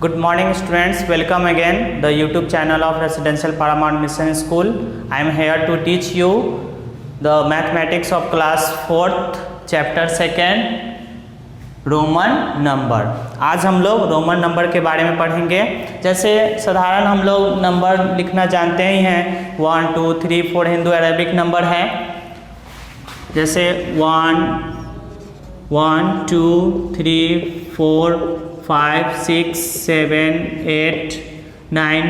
Good morning students, welcome again the YouTube channel of Residential Paramount Mission School. I am here to teach you the mathematics of class 4th chapter 2nd Roman number. आज हम लोग Roman number के बारे में पढ़ेंगे। जैसे साधारण हम लोग नंबर लिखना जानते ही हैं, 1 2 3 4 हिंदू अरेबिक नंबर है। जैसे 1 1 2 3 4 5 6 7 8 9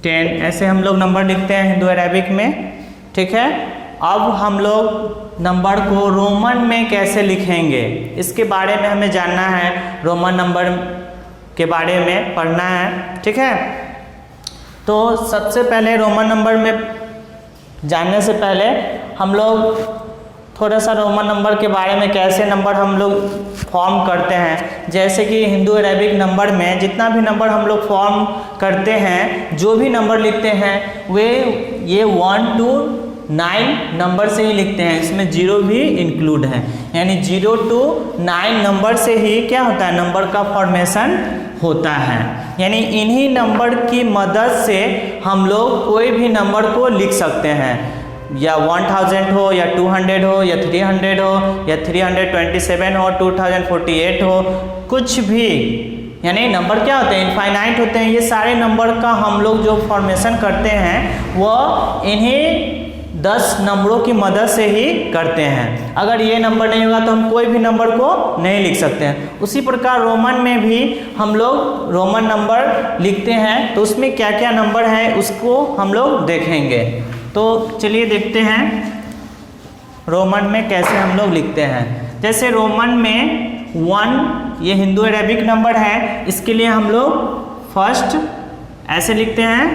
10 ऐसे हम लोग नंबर लिखते हैं हिंदू अरेबिक में। ठीक है, अब हम लोग नंबर को रोमन में कैसे लिखेंगे इसके बारे में हमें जानना है, रोमन नंबर के बारे में पढ़ना है। ठीक है, तो सबसे पहले रोमन नंबर में जानने से पहले हम लोग थोड़ा सा रोमन नंबर के बारे में, कैसे नंबर हम लोग फॉर्म करते हैं। जैसे कि हिंदू अरेबिक नंबर में जितना भी नंबर हम लोग फॉर्म करते हैं, जो भी नंबर लिखते हैं वे ये 1 to 9 नंबर से ही लिखते हैं, इसमें 0 भी इंक्लूड है। यानी 0 to 9 नंबर से ही क्या होता है, नंबर का फॉर्मेशन होता है। यानी इन्हीं नंबर की मदद से हम लोग कोई भी नंबर को लिख सकते हैं, या 1000 हो, या 200 हो, या 300 हो, या 327 हो, 2048 हो, कुछ भी। यानी नंबर क्या होते हैं, इनफाइनाइट होते हैं। ये सारे नंबर का हम लोग जो फॉर्मेशन करते हैं वह इन्हीं 10 नंबरों की मदद से ही करते हैं। अगर ये नंबर नहीं होगा तो हम कोई भी नंबर को नहीं लिख सकते हैं। उसी प्रकार रोमन में भी हम लोग रोमन नंबर लिखते हैं, तो उसमें क्या क्या नंबर है उसको हम लोग देखेंगे। तो चलिए देखते हैं रोमन में कैसे हम लोग लिखते हैं। जैसे रोमन में 1 ये हिंदू अरेबिक नंबर है, इसके लिए हम लोग फर्स्ट ऐसे लिखते हैं,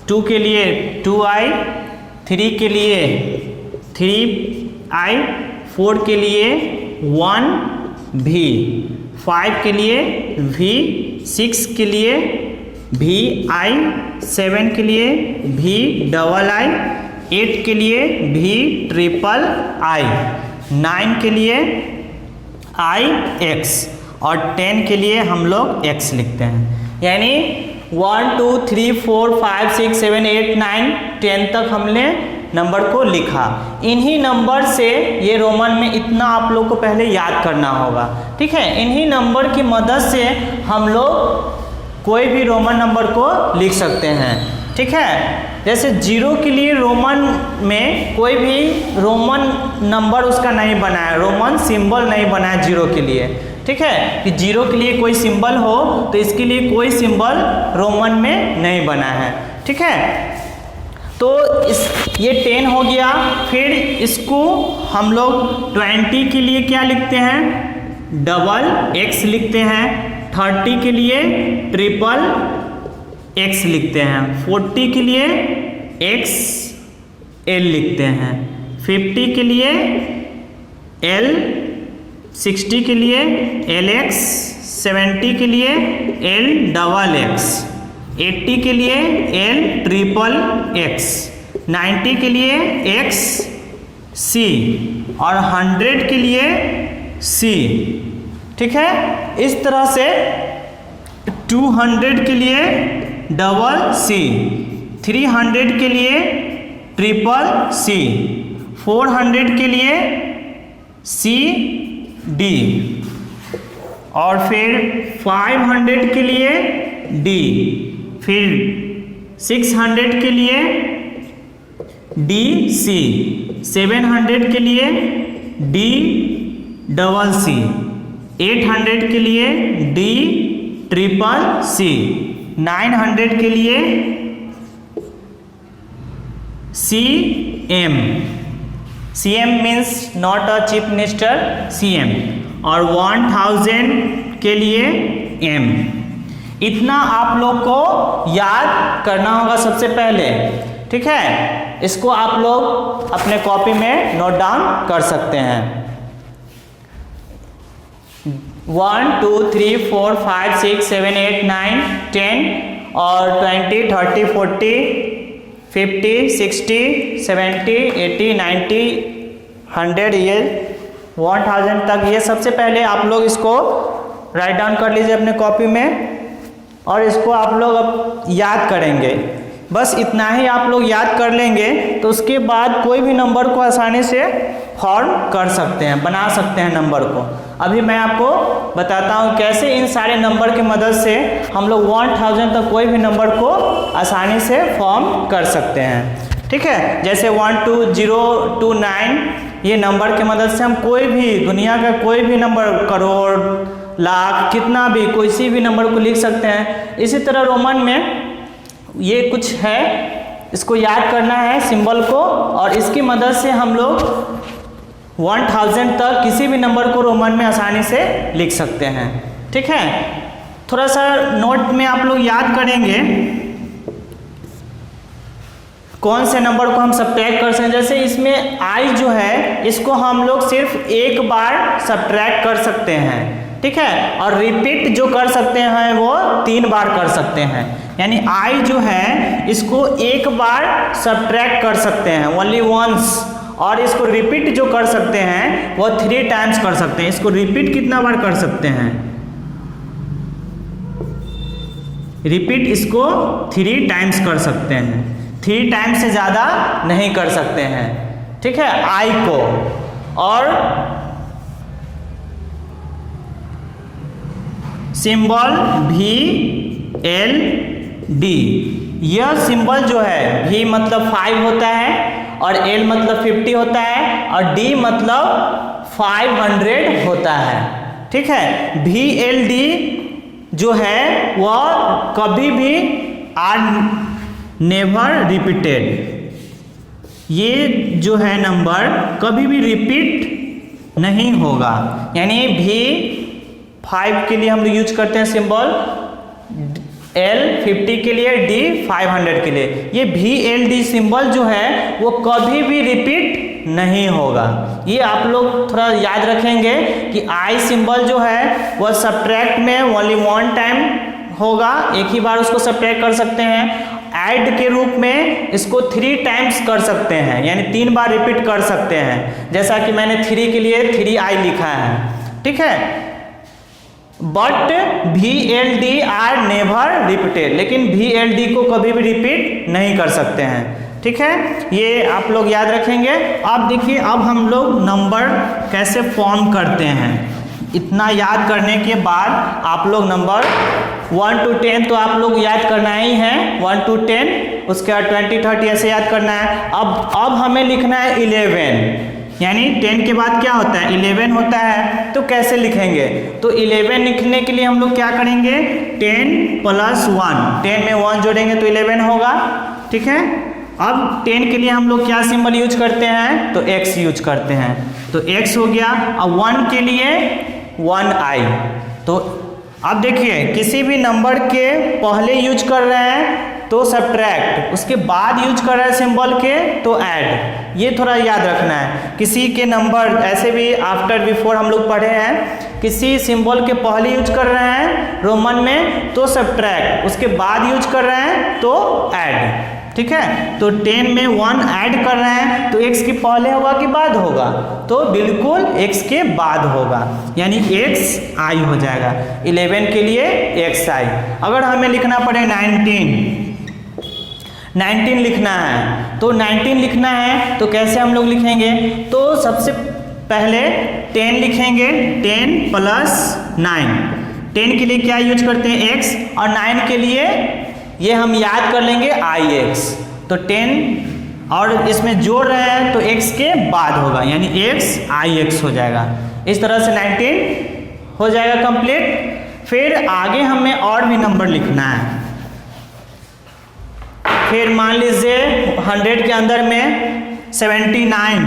2 के लिए 2i, 3 के लिए 3i, 4 के लिए 1v, 5 के लिए v, 6 के लिए vi, 7 के लिए v डबल i, 8 के लिए v ट्रिपल i, 9 के लिए ix और 10 के लिए हम लोग x लिखते हैं। यानी 1 2 3 4 5 6 7 8 9 10 तक हमने नंबर को लिखा। इन्हीं नंबर से ये रोमन में इतना आप लोग को पहले याद करना होगा। ठीक है, इन्हीं नंबर की मदद से हम लोग कोई भी रोमन नंबर को लिख सकते हैं। ठीक है, जैसे 0 के लिए रोमन में कोई भी रोमन नंबर उसका नहीं बना है, रोमन सिंबल नहीं बना है 0 के लिए। ठीक है, कि 0 के लिए कोई सिंबल हो तो इसके लिए कोई सिंबल रोमन में नहीं बना है। ठीक है, तो ये 10 हो गया। फिर इसको हम लोग 20 के लिए क्या लिखते हैं, डबल x लिखते हैं। 30 के लिए ट्रिपल x लिखते हैं। 40 के लिए XL लिखते हैं। 50 के लिए L, 60 के लिए LX, 70 के लिए L डबल X, 80 के लिए L ट्रिपल X, 90 के लिए XC और 100 के लिए C। ठीक है, इस तरह से 200 के लिए डबल C, 300 के लिए ट्रिपल C, 400 के लिए CD और फिर 500 के लिए D, फिर 600 के लिए DC, 700 के लिए D डबल C, 800 के लिए D ट्रिपल C, 900 के लिए CM, CM means not a chief minister, CM, और 1000 के लिए M। इतना आप लोग को याद करना होगा सबसे पहले। ठीक है, इसको आप लोग अपने कॉपी में नोट डाउन कर सकते हैं। 1 2 3 4 5 6 7 8 9 10 और 20 30 40 50 60 70 80 90 100 ये 1000 तक। ये सबसे पहले आप लोग इसको राइट डाउन कर लीजिए अपने कॉपी में और इसको आप लोग अब याद करेंगे। बस इतना ही आप लोग याद कर लेंगे तो उसके बाद कोई भी नंबर को आसानी से फॉर्म कर सकते हैं, बना सकते हैं नंबर को। अभी मैं आपको बताता हूँ कैसे इन सारे नंबर की मदद से हम लोग 1000 तक कोई भी नंबर को आसानी से फॉर्म कर सकते हैं। ठीक है, जैसे 1 2 0 2 9 ये नंबर की मदद से हम कोई भी दुनिया का कोई भी नंबर, करोड़, लाख, कितना भी, कोई भी नंबर को लिख सकते हैं। इसी तरह रोमन में ये कुछ है, इसको याद करना है सिंबल को, और इसकी मदद से हम लोग 1000 तक किसी भी नंबर को रोमन में आसानी से लिख सकते हैं। ठीक है, थोड़ा सा नोट में आप लोग याद करेंगे कौन से नंबर को हम सब्ट्रैक्ट कर सकते हैं। जैसे इसमें i जो है इसको हम लोग सिर्फ एक बार सब्ट्रैक्ट कर सकते हैं। ठीक है, और रिपीट जो कर सकते हैं वो 3 बार कर सकते हैं। यानी i जो है इसको एक बार सब्ट्रैक्ट कर सकते हैं, ओनली वंस, और इसको रिपीट जो कर सकते हैं वो 3 टाइम्स कर सकते हैं। इसको रिपीट कितना बार कर सकते हैं? रिपीट इसको 3 टाइम्स कर सकते हैं, 3 टाइम्स से ज़्यादा नहीं कर सकते हैं। ठीक है, i को। और सिंबल VLD, यह सिंबल जो है V मतलब 5 होता है और L मतलब 50 होता है और D मतलब 500 होता है। ठीक है, VLD जो है वह कभी भी आर नेवर रिपीटेड, ये जो है नंबर कभी भी रिपीट नहीं होगा। यानी V5 के लिए हम लोग यूज करते हैं सिंबल, L 50 के लिए, D 500 के लिए। ये VLD सिंबल जो है वो कभी भी रिपीट नहीं होगा। ये आप लोग थोड़ा याद रखेंगे कि I सिंबल जो है वह सब्ट्रैक्ट में ओनली 1 टाइम होगा, एक ही बार उसको सब्ट्रैक्ट कर सकते हैं। ऐड के रूप में इसको 3 टाइम्स कर सकते हैं, यानी 3 बार रिपीट कर सकते हैं। जैसा कि मैंने 3 के लिए 3i लिखा है। ठीक है, but VLD are never repeated, लेकिन VLD को कभी भी रिपीट नहीं कर सकते हैं। ठीक है, ये आप लोग याद रखेंगे। अब देखिए, अब हम लोग नंबर कैसे फॉर्म करते हैं। इतना याद करने के बाद आप लोग नंबर 1 to 10 तो आप लोग याद करना ही है, 1 to 10, उसके बाद 20 30 ऐसे याद करना है। अब हमें लिखना है 11, यानी 10 के बाद क्या होता है? 11 होता है। तो कैसे लिखेंगे? तो 11 लिखने के लिए हम लोग क्या करेंगे? 10 + 1, 10 में 1 जोड़ेंगे तो 11 होगा। ठीक है, अब 10 के लिए हम लोग क्या सिंबल यूज करते हैं? तो x यूज करते हैं, तो x हो गया। अब 1 के लिए 1i। तो अब देखिए, किसी भी नंबर के पहले यूज कर रहे हैं तो सब्ट्रैक्ट, उसके बाद यूज कर रहे हैं सिंबल के तो ऐड, ये थोड़ा याद रखना है। किसी के नंबर ऐसे भी आफ्टर बिफोर हम लोग पढ़े हैं, किसी सिंबल के पहले यूज कर रहे हैं रोमन में तो सब्ट्रैक्ट, उसके बाद यूज कर रहे हैं तो ऐड। ठीक है, तो 10 में 1 ऐड कर रहे हैं तो x के पहले होगा कि बाद होगा? तो बिल्कुल x के बाद होगा, यानी xi हो जाएगा। 11 के लिए xi। अगर हमें लिखना पड़े 19 लिखना है, तो 19 लिखना है तो कैसे हम लोग लिखेंगे? तो सबसे पहले 10 लिखेंगे, 10 + 9। 10 के लिए क्या यूज करते हैं? x, और 9 के लिए ये हम याद कर लेंगे ix। तो 10 और इसमें जोड़ रहे हैं तो x के बाद होगा, यानी x ix हो जाएगा। इस तरह से 19 हो जाएगा कंप्लीट। फिर आगे हमें और भी नंबर लिखना है। फिर मान लीजिए 100 के अंदर में 79,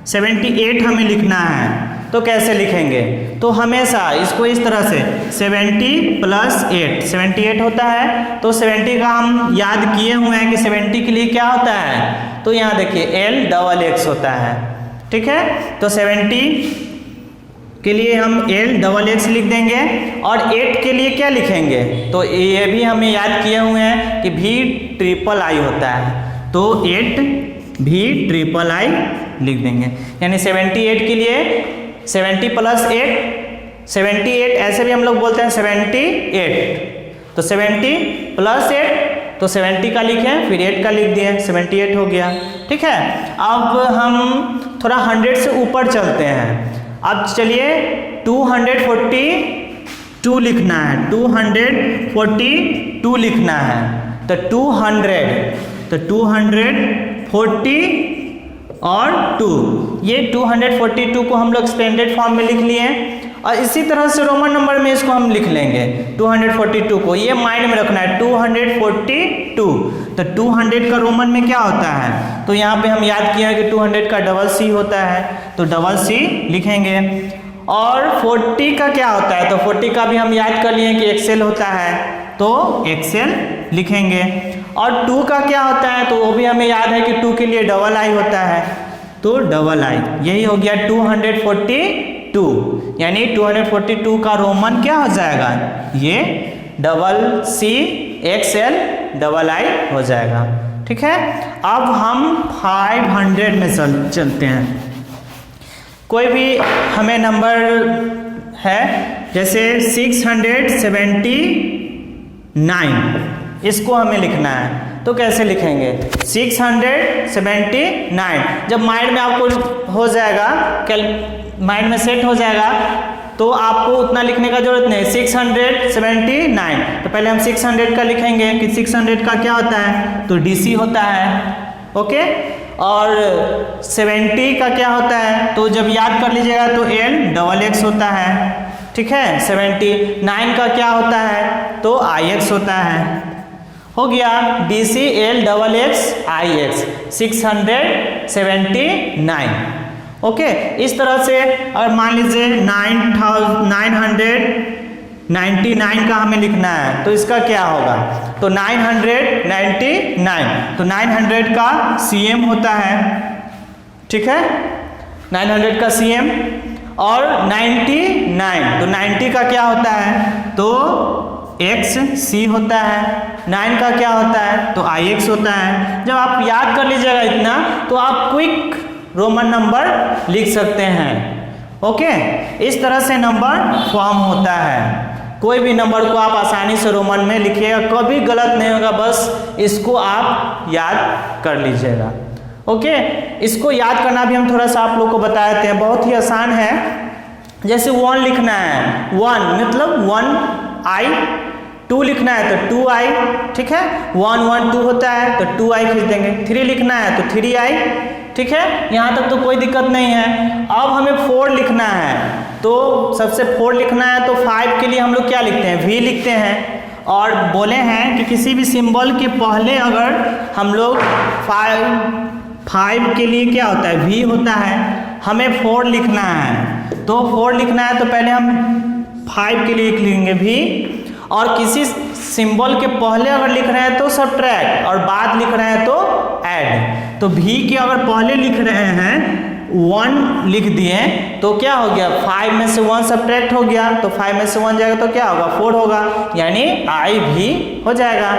78 हमें लिखना है, तो कैसे लिखेंगे? तो हमेशा इसको इस तरह से 70 + 8, 78 होता है। तो 70 का हम याद किए हुए हैं कि 70 के लिए क्या होता है? तो यहाँ देखिए L होता है। ठीक है, तो 70 के लिए हम L लिख देंगे। और 8 के लिए क्या लिखेंगे? तो ये भी हमें याद किए हुए हैं कि VIII होता है, तो 8 VIII लिख देंगे। यानी 78 के लिए 70 + 8 78 ऐसे भी हम लोग बोलते हैं 78, तो 70 प्लस 8 तो 70 का लिखे, फिर 8 का लिख दिए, 78 हो गया। ठीक है, अब हम थोड़ा 100 से ऊपर चलते हैं। अब चलिए 242 लिखना है, 242 लिखना है, तो 240 और 2, ये 242 को हम लोग स्टैंडर्ड फॉर्म में लिख लिए, और इसी तरह से रोमन नंबर में इसको हम लिख लेंगे 242 को, ये माइंड में रखना है 242। तो 200 का रोमन में क्या होता है, तो यहाँ पे हम याद किए कि 200 का डबल सी होता है, तो डबल सी लिखेंगे। और 40 का क्या होता है, तो 40 का भी हम याद कर लिए कि एक्सेल होता है, तो एक्सेल लिखेंगे। और 2 का क्या होता है, तो वो भी हमें याद है कि 2 के लिए डबल आई होता है, तो डबल आई। यही हो गया 242, यानी 242 का रोमन क्या हो जाएगा, ये double C XL double I हो जाएगा। ठीक है, अब हम 500 में चलते हैं। कोई भी हमें नंबर है, जैसे 679, इसको हमें लिखना है, तो कैसे लिखेंगे 679। जब माइंड में आपको हो जाएगा, माइंड में सेट हो जाएगा, तो आपको उतना लिखने का जरूरत नहीं, 679। तो पहले हम 600 का लिखेंगे कि 600 का क्या होता है, तो डीसी होता है, ओके। और 70 का क्या होता है, तो जब याद कर लीजिएगा तो एल डबल एक्स होता है। ठीक है, 79 का क्या होता है, तो आई एक्स होता है, हो गया डीसी एल डबल एक्स आई एक्स 679। ओके, इस तरह से अगर मान लीजिए 999 का हमें लिखना है, तो इसका क्या होगा, तो 999, तो 900 का सीएम होता है। ठीक है, 900 का सीएम। और 99, तो 90 का क्या होता है, तो एक्स सी होता है। 9 का क्या होता है, तो आई एक्स होता है। जब आप याद कर लीजिएगा इतना, तो आप क्विक रोमन नंबर लिख सकते हैं। ओके, इस तरह से नंबर फॉर्म होता है। कोई भी नंबर को आप आसानी से रोमन में लिखिएगा, कभी गलत नहीं होगा, बस इसको आप याद कर लीजिएगा। ओके, इसको याद करना भी हम थोड़ा सा आप लोग को बता देते हैं, बहुत ही आसान है। जैसे 1 लिखना है, 1 मतलब 1 आई, 2 लिखना है तो 2 आई। ठीक है, 1 1 2 होता है तो 2 आई खींच देंगे। 3 लिखना है तो 3 आई। ठीक है, यहाँ तक तो कोई दिक्कत नहीं है। अब हमें 4 लिखना है, तो सबसे 4 लिखना है, तो 5 के लिए हम लोग क्या लिखते हैं, वी लिखते हैं। और बोले हैं कि किसी भी सिंबल के पहले अगर हम लोग 5 के लिए क्या होता है, वी होता है, हमें 4 लिखना है, तो 4 लिखना है तो पहले हम 5 के लिए लिख लेंगे वी। और किसी सिंबल के पहले अगर लिख रहे हैं तो सब्ट्रैक्ट, और बाद लिख रहे हैं तो ऐड। तो भी के अगर पहले लिख रहे हैं 1 लिख दिए, तो क्या हो गया, 5 में से 1 सब्ट्रैक्ट हो गया, तो 5 में से 1 जाएगा तो क्या होगा, 4 होगा, यानी आई भी हो जाएगा।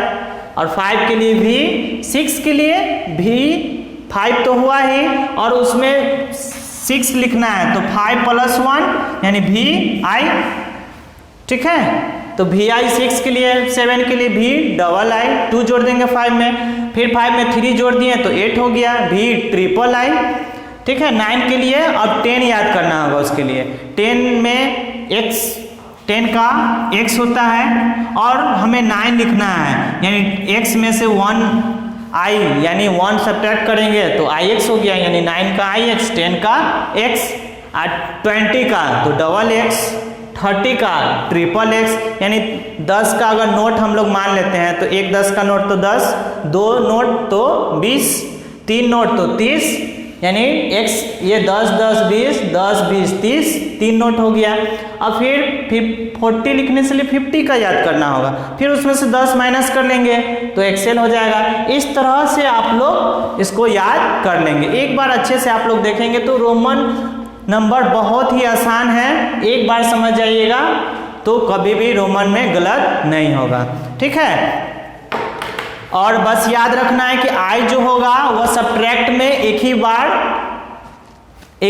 और 5 के लिए भी, 6 के लिए भी 5 तो हुआ ही, और उसमें 6 लिखना है, तो 5 + 1 यानी भी आई। ठीक है, तो वी आई 6 के लिए, 7 के लिए भी डबल आई, 2 जोड़ देंगे 5 में, फिर 5 में 3 जोड़ दिए तो 8 हो गया, भी ट्रिपल आई। ठीक है, 9 के लिए अब 10 याद करना होगा, उसके लिए 10 में x, 10 का x होता है, और हमें 9 लिखना है, यानी x में से 1 आई, यानी 1 सब्ट्रैक्ट करेंगे तो आई एक्स हो गया, यानी 9 का आई एक्स, 10 का x, और 20 का तो डबल एक्स, 30 का ट्रिपल एक्स, यानी 10 का अगर नोट हम लोग मान लेते हैं, तो 1 10 का नोट तो 10, 2 नोट तो 20, 3 नोट तो 30, यानी x ये 10 10 20 10 20 30, 3 नोट हो गया। अब फिर 40 लिखने से लिए 50 का याद करना होगा, फिर उसमें से 10 माइनस कर लेंगे तो एक्सेल हो जाएगा। इस तरह से आप लोग इसको याद कर लेंगे। एक बार अच्छे से आप लोग देखेंगे तो रोमन नंबर बहुत ही आसान है, एक बार समझ जाइएगा तो कभी भी रोमन में गलत नहीं होगा। ठीक है, और बस याद रखना है कि आई जो होगा वह सब्ट्रैक्ट में एक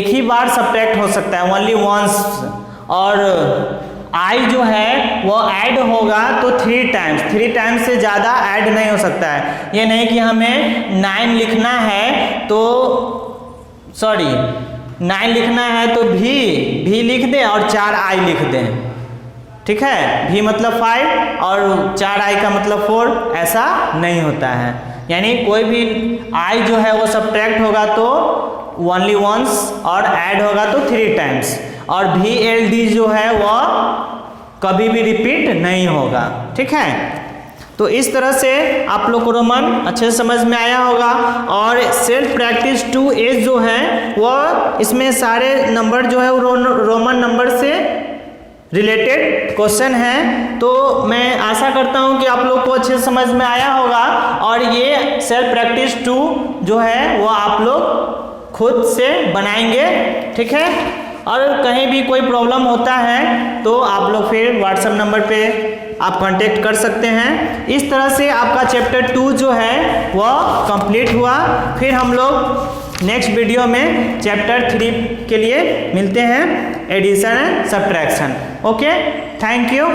ही बार सब्ट्रैक्ट हो सकता है, ओनली वंस। और आई जो है वो ऐड होगा तो 3 टाइम्स से ज़्यादा ऐड नहीं हो सकता है। ये नहीं कि हमें 9 लिखना है तो 9 लिखना है तो भी लिख दें और 4 आई लिख दें, ठीक है। भी मतलब 5 और 4 आई का मतलब 4, ऐसा नहीं होता है। यानी कोई भी आई जो है वो सब्ट्रैक्ट होगा तो ओनली वंस और ऐड होगा तो 3 टाइम्स, और VLD जो है वो कभी भी रिपीट नहीं होगा, ठीक है। तो इस तरह से आप लोग को रोमन अच्छे से समझ में आया होगा। और सेल्फ प्रैक्टिस 2A जो है वो इसमें सारे नंबर जो है वो रोमन नंबर से रिलेटेड क्वेश्चन है। तो मैं आशा करता हूं कि आप लोग को अच्छे से समझ में आया होगा। और ये सेल्फ प्रैक्टिस 2 जो है वो आप लोग खुद से बनाएंगे, ठीक है। और कहीं भी कोई प्रॉब्लम होता है तो आप लोग फिर व्हाट्सएप नंबर पे आप कांटेक्ट कर सकते हैं। इस तरह से आपका चैप्टर 2 जो है वह कंप्लीट हुआ। फिर हम लोग नेक्स्ट वीडियो में चैप्टर 3 के लिए मिलते हैं, addition and subtraction. Okay, thank you.